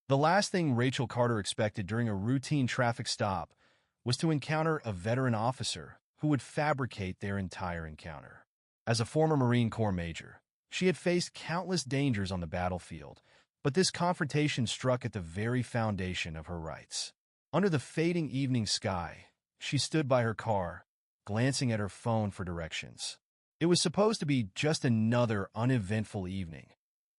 The last thing Rachel Carter expected during a routine traffic stop was to encounter a veteran officer who would fabricate their entire encounter. As a former Marine Corps major, she had faced countless dangers on the battlefield, but this confrontation struck at the very foundation of her rights. Under the fading evening sky, she stood by her car, glancing at her phone for directions. It was supposed to be just another uneventful evening,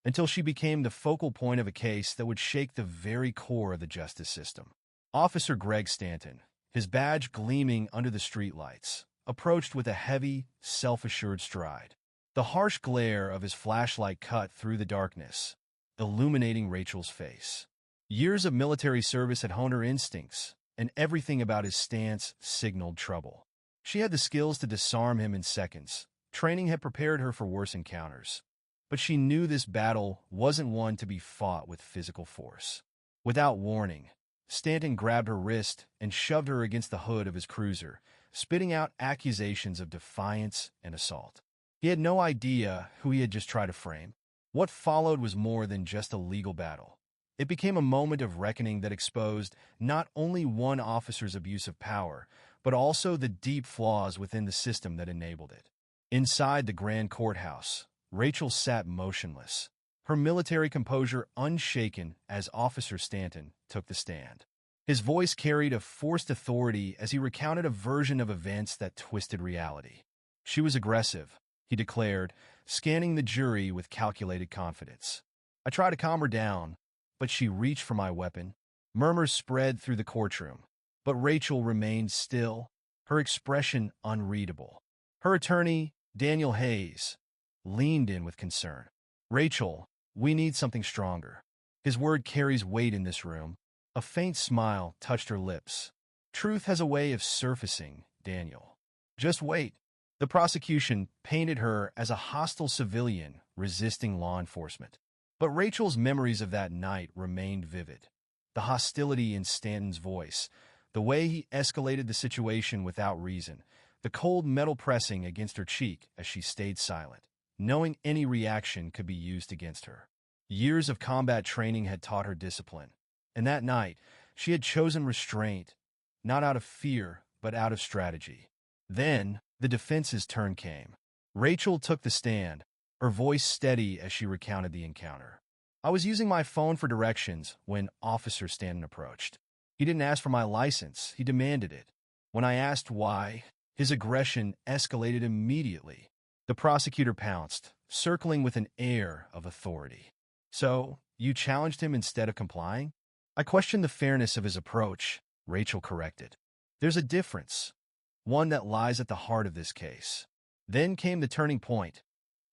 until she became the focal point of a case that would shake the very core of the justice system. Officer Greg Stanton, his badge gleaming under the streetlights, approached with a heavy, self-assured stride. The harsh glare of his flashlight cut through the darkness, illuminating Rachel's face. Years of military service had honed her instincts, and everything about his stance signaled trouble. She had the skills to disarm him in seconds. Training had prepared her for worse encounters. But she knew this battle wasn't one to be fought with physical force. Without warning, Stanton grabbed her wrist and shoved her against the hood of his cruiser, spitting out accusations of defiance and assault. He had no idea who he had just tried to frame. What followed was more than just a legal battle. It became a moment of reckoning that exposed not only one officer's abuse of power, but also the deep flaws within the system that enabled it. Inside the grand courthouse, Rachel sat motionless, her military composure unshaken as Officer Stanton took the stand. His voice carried a forced authority as he recounted a version of events that twisted reality. She was aggressive, he declared, scanning the jury with calculated confidence. I tried to calm her down, but she reached for my weapon. Murmurs spread through the courtroom, but Rachel remained still, her expression unreadable. Her attorney, Daniel Hayes, leaned in with concern. Rachel, we need something stronger. His word carries weight in this room. A faint smile touched her lips. Truth has a way of surfacing, Daniel. Just wait. The prosecution painted her as a hostile civilian resisting law enforcement. But Rachel's memories of that night remained vivid. The hostility in Stanton's voice, the way he escalated the situation without reason, the cold metal pressing against her cheek as she stayed silent, knowing any reaction could be used against her. Years of combat training had taught her discipline, and that night she had chosen restraint, not out of fear, but out of strategy. Then, the defense's turn came. Rachel took the stand, her voice steady as she recounted the encounter. I was using my phone for directions when Officer Stanton approached. He didn't ask for my license, he demanded it. When I asked why, his aggression escalated immediately. The prosecutor pounced, circling with an air of authority. So, you challenged him instead of complying? I questioned the fairness of his approach, Rachel corrected. There's a difference, one that lies at the heart of this case. Then came the turning point.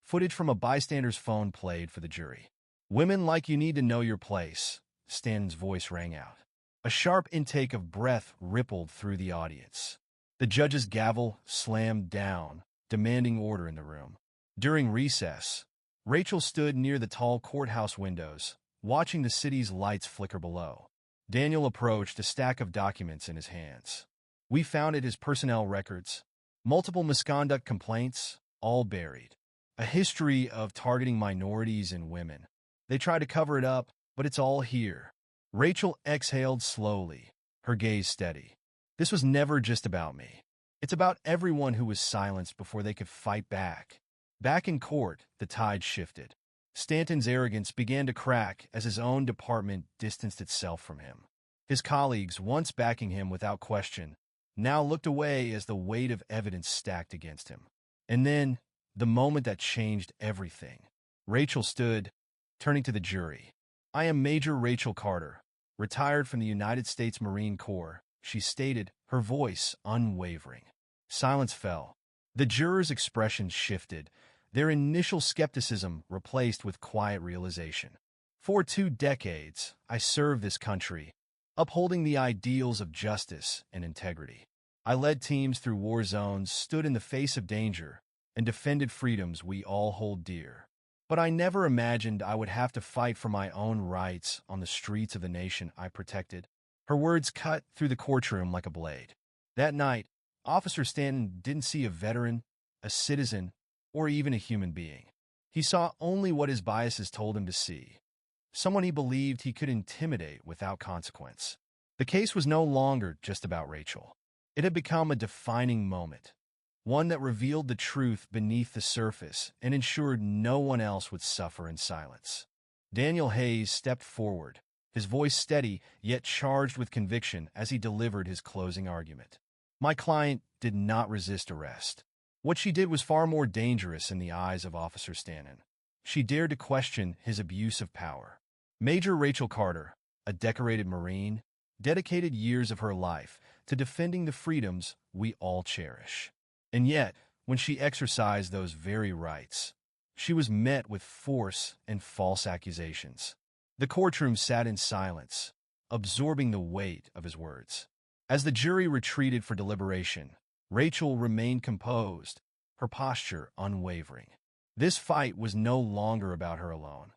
Footage from a bystander's phone played for the jury. Women like you need to know your place, Stanton's voice rang out. A sharp intake of breath rippled through the audience. The judge's gavel slammed down, demanding order in the room. During recess, Rachel stood near the tall courthouse windows, watching the city's lights flicker below. Daniel approached, a stack of documents in his hands. We found it his personnel records, multiple misconduct complaints, all buried. A history of targeting minorities and women. They tried to cover it up, but it's all here. Rachel exhaled slowly, her gaze steady. This was never just about me. It's about everyone who was silenced before they could fight back. Back in court, the tide shifted. Stanton's arrogance began to crack as his own department distanced itself from him. His colleagues, once backing him without question, now looked away as the weight of evidence stacked against him. And then, the moment that changed everything. Rachel stood, turning to the jury. I am Major Rachel Carter, retired from the United States Marine Corps, she stated, her voice unwavering. Silence fell. The jurors' expressions shifted, their initial skepticism replaced with quiet realization. For 2 decades, I served this country, upholding the ideals of justice and integrity. I led teams through war zones, stood in the face of danger, and defended freedoms we all hold dear. But I never imagined I would have to fight for my own rights on the streets of the nation I protected. Her words cut through the courtroom like a blade. That night, Officer Stanton didn't see a veteran, a citizen, or even a human being. He saw only what his biases told him to see. someone he believed he could intimidate without consequence. The case was no longer just about Rachel. It had become a defining moment, one that revealed the truth beneath the surface and ensured no one else would suffer in silence. Daniel Hayes stepped forward, his voice steady yet charged with conviction as he delivered his closing argument. My client did not resist arrest. What she did was far more dangerous in the eyes of Officer Stanton. She dared to question his abuse of power. Major Rachel Carter, a decorated Marine, dedicated years of her life to defending the freedoms we all cherish. And yet, when she exercised those very rights, she was met with force and false accusations. The courtroom sat in silence, absorbing the weight of his words. As the jury retreated for deliberation, Rachel remained composed, her posture unwavering. This fight was no longer about her alone.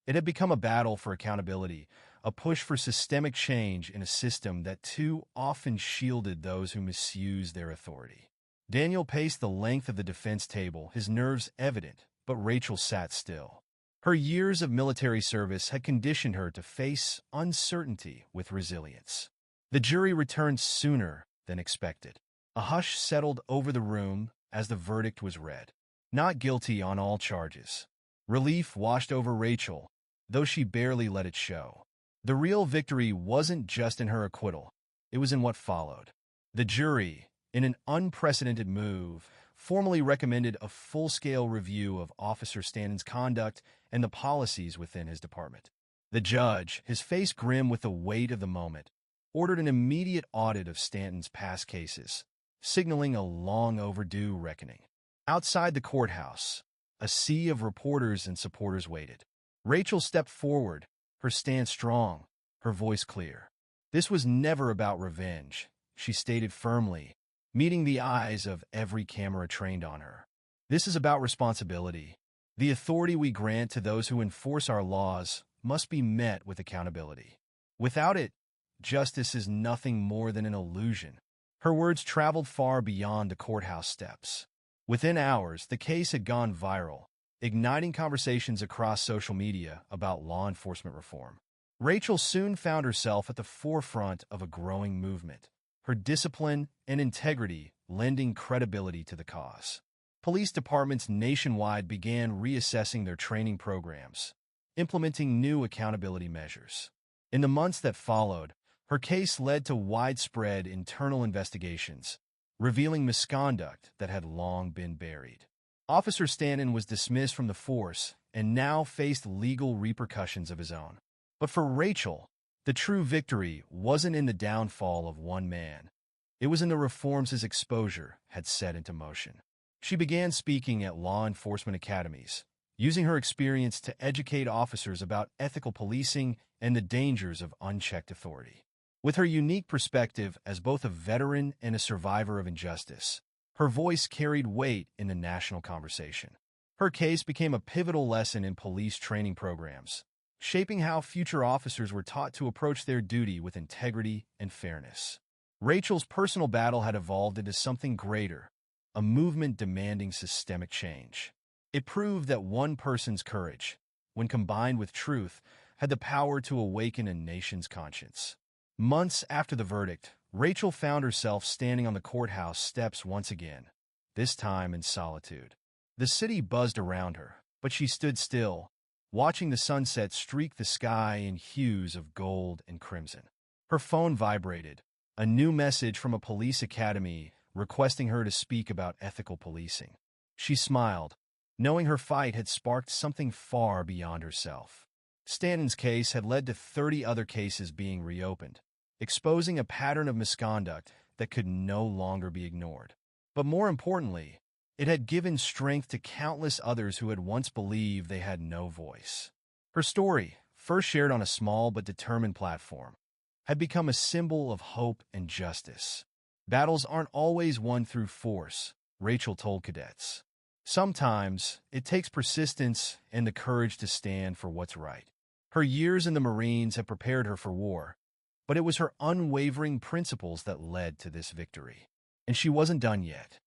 It had become a battle for accountability, a push for systemic change in a system that too often shielded those who misused their authority. Daniel paced the length of the defense table, his nerves evident, but Rachel sat still. Her years of military service had conditioned her to face uncertainty with resilience. The jury returned sooner than expected. A hush settled over the room as the verdict was read. Not guilty on all charges. Relief washed over Rachel, though she barely let it show. The real victory wasn't just in her acquittal, it was in what followed. The jury, in an unprecedented move, formally recommended a full-scale review of Officer Stanton's conduct and the policies within his department. The judge, his face grim with the weight of the moment, ordered an immediate audit of Stanton's past cases, signaling a long-overdue reckoning. Outside the courthouse, a sea of reporters and supporters waited. Rachel stepped forward, her stance strong, her voice clear. This was never about revenge, she stated firmly, meeting the eyes of every camera trained on her. This is about responsibility. The authority we grant to those who enforce our laws must be met with accountability. Without it, justice is nothing more than an illusion. Her words traveled far beyond the courthouse steps. Within hours, the case had gone viral, igniting conversations across social media about law enforcement reform. Rachel soon found herself at the forefront of a growing movement, her discipline and integrity lending credibility to the cause. Police departments nationwide began reassessing their training programs, implementing new accountability measures. In the months that followed, her case led to widespread internal investigations, revealing misconduct that had long been buried. Officer Stanton was dismissed from the force and now faced legal repercussions of his own. But for Rachel, the true victory wasn't in the downfall of one man. It was in the reforms his exposure had set into motion. She began speaking at law enforcement academies, using her experience to educate officers about ethical policing and the dangers of unchecked authority. With her unique perspective as both a veteran and a survivor of injustice, her voice carried weight in the national conversation. Her case became a pivotal lesson in police training programs, shaping how future officers were taught to approach their duty with integrity and fairness. Rachel's personal battle had evolved into something greater, a movement demanding systemic change. It proved that one person's courage, when combined with truth, had the power to awaken a nation's conscience. Months after the verdict, Rachel found herself standing on the courthouse steps once again, this time in solitude. The city buzzed around her, but she stood still, watching the sunset streak the sky in hues of gold and crimson. Her phone vibrated, a new message from a police academy requesting her to speak about ethical policing. She smiled, knowing her fight had sparked something far beyond herself. Stanton's case had led to 30 other cases being reopened, exposing a pattern of misconduct that could no longer be ignored. But more importantly, it had given strength to countless others who had once believed they had no voice. Her story, first shared on a small but determined platform, had become a symbol of hope and justice. Battles aren't always won through force, Rachel told cadets. Sometimes, it takes persistence and the courage to stand for what's right. Her years in the Marines had prepared her for war, but it was her unwavering principles that led to this victory. And she wasn't done yet.